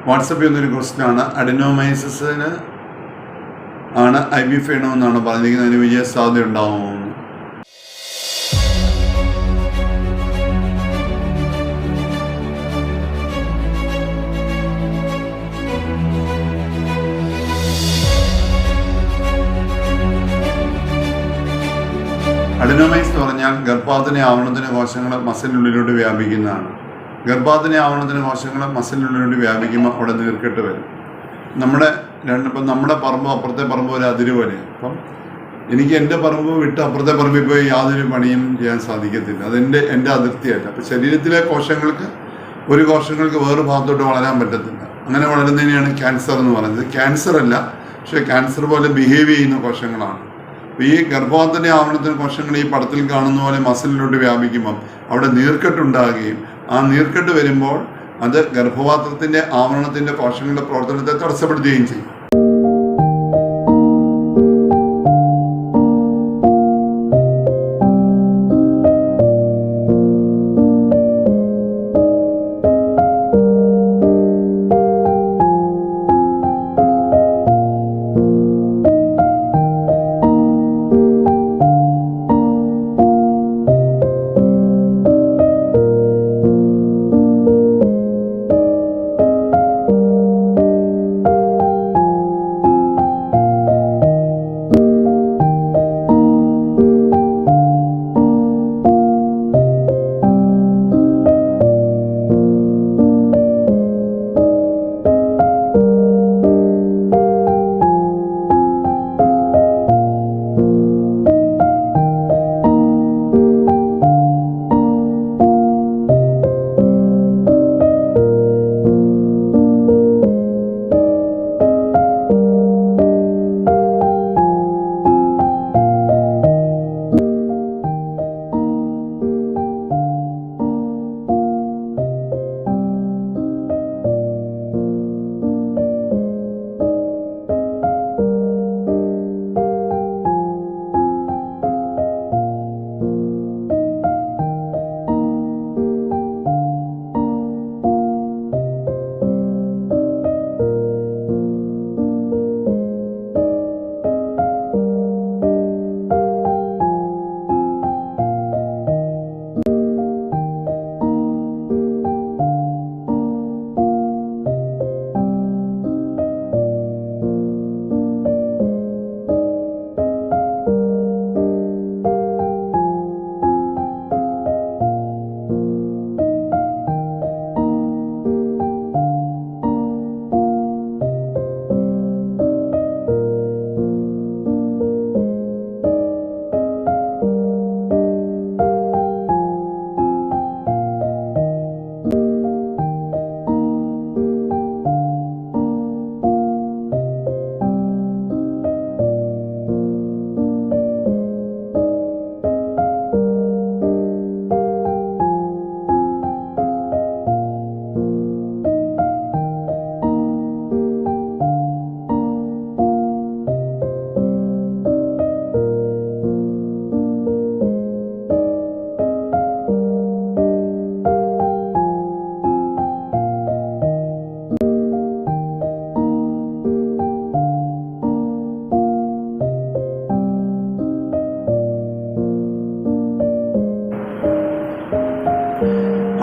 വാട്സപ്പിൽ നിന്നൊരു ക്വസ്റ്റ്യനാണ്, അഡിനോമൈസിന് ആണ് IVF ചെയ്യണമെന്നാണ് പറഞ്ഞിരിക്കുന്നത്, അതിന് വിജയ സാധ്യത ഉണ്ടാവുമോ? അഡിനോമൈസ് എന്ന് പറഞ്ഞാൽ ഗർഭാധാന ആവരണത്തിന് കോശങ്ങൾ മസിലിനുള്ളിലൂടെ വ്യാപിക്കുന്നതാണ്. ഗർഭാധാന ആവരണത്തിന് കോശങ്ങൾ മസിലിനുള്ളിലൂടെ വ്യാപിക്കുമ്പോൾ അവിടെ നീർക്കെട്ട് വരും. ഇപ്പം നമ്മുടെ പറമ്പ് അപ്പുറത്തെ പറമ്പ് ഒരു അതിര് പോലെ. അപ്പം എനിക്ക് എൻ്റെ പറമ്പ് വിട്ട് അപ്പുറത്തെ പറമ്പിൽ പോയി യാതൊരു പണിയും ചെയ്യാൻ സാധിക്കത്തില്ല. എൻ്റെ അതിർത്തിയല്ല. അപ്പം ശരീരത്തിലെ കോശങ്ങൾക്ക് വേറെ ഭാഗത്തോട്ട് വളരാൻ പറ്റത്തില്ല. അങ്ങനെ വളരുന്നതിനെയാണ് ക്യാൻസർ എന്ന് പറയുന്നത്. ക്യാൻസർ അല്ല, പക്ഷേ ക്യാൻസർ പോലെ ബിഹേവ് ചെയ്യുന്ന കോശങ്ങളാണ്. ഈ ഗർഭപാത്രത്തിന്റെ ആവരണത്തിന് കോശങ്ങൾ ഈ പടത്തിൽ കാണുന്ന പോലെ മസിലിലോട്ട് വ്യാപിക്കുമ്പം അവിടെ നീർക്കെട്ടുണ്ടാകുകയും ആ നീർക്കെട്ട് വരുമ്പോൾ അത് ഗർഭപാത്രത്തിന്റെ ആവരണത്തിന്റെ കോശങ്ങളുടെ പ്രവർത്തനത്തെ തടസ്സപ്പെടുത്തുകയും ചെയ്യും.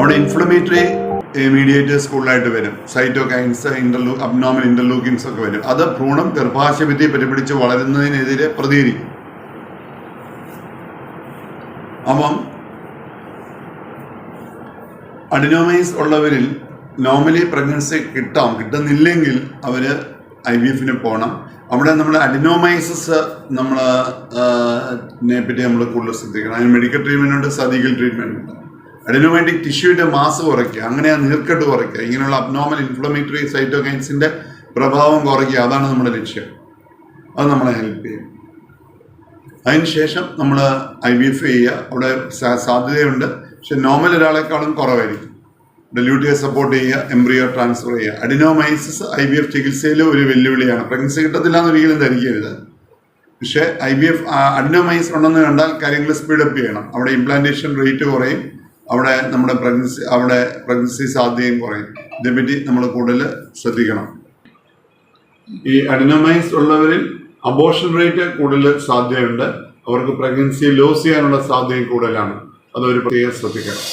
അവിടെ ഇൻഫ്ലമേറ്ററി മീഡിയേറ്റേഴ്സ് കൂടുതലായിട്ട് വരും. സൈറ്റോകൈൻസ്, അബ്നോർമൽ ഇന്റർലൂക്കിൻസ് ഒക്കെ വരും. അത് ഭ്രൂണം ഗർഭാശയഭിത്തി പരിപിടിച്ച് വളരുന്നതിനെതിരെ പ്രതികരിക്കും. അപ്പം അഡിനോമൈസ് ഉള്ളവരിൽ നോർമലി പ്രഗ്നൻസി കിട്ടുന്നില്ലെങ്കിൽ അവർ IVF പോകണം. അവിടെ നമ്മൾ അഡിനോമൈസസ് പറ്റി നമ്മൾ കൂടുതൽ ശ്രദ്ധിക്കണം. അതിന് മെഡിക്കൽ ട്രീറ്റ്മെന്റ് ഉണ്ട്, സർജിക്കൽ ട്രീറ്റ്മെന്റ് ഉണ്ട്. അഡിനോമാറ്റിക് ടിഷ്യൂവിന്റെ മാസ് കുറയ്ക്കുക, അങ്ങനെ നീർക്കെട്ട് കുറയ്ക്കുക, ഇങ്ങനെയുള്ള അബ്നോർമൽ ഇൻഫ്ലമേറ്ററി സൈറ്റോകൈൻസിന്റെ പ്രഭാവം കുറയ്ക്കുക, അതാണ് നമ്മുടെ ലക്ഷ്യം. അത് നമ്മളെ ഹെൽപ്പ് ചെയ്യും. അതിനുശേഷം നമ്മൾ IVF ചെയ്യുക. അവിടെ സാധ്യതയുണ്ട്, പക്ഷെ നോർമൽ ഒരാളെക്കാളും കുറവായിരിക്കും. ഡെല്യൂട്ടിയെ സപ്പോർട്ട് ചെയ്യുക, എംബ്രിയോ ട്രാൻസ്ഫർ ചെയ്യുക. അഡിനോമൈസിസ് IVF ചികിത്സയിൽ ഒരു വെല്ലുവിളിയാണ്. പ്രഗ്നൻസി കിട്ടത്തില്ല എന്ന് ഒരിക്കലും ധരിക്കരുത്. പക്ഷേ IVF അഡിനോമൈസ് ഉണ്ടെന്ന് കണ്ടാൽ കാര്യങ്ങൾ സ്പീഡപ്പ് ചെയ്യണം. അവിടെ ഇംപ്ലാന്റേഷൻ റേറ്റ് കുറയും, അവിടെ നമ്മുടെ പ്രഗ്നൻസി സാധ്യതയും കുറയും. ഇതേപ്പറ്റി നമ്മൾ കൂടുതൽ ശ്രദ്ധിക്കണം. ഈ അഡിനോമൈസ് ഉള്ളവരിൽ അബോർഷൻ റേറ്റ് കൂടുതൽ സാധ്യതയുണ്ട്. അവർക്ക് പ്രഗ്നൻസി ലോസ് ചെയ്യാനുള്ള സാധ്യതയും കൂടുതലാണ്. അതൊരു പ്രത്യേകം ശ്രദ്ധിക്കണം.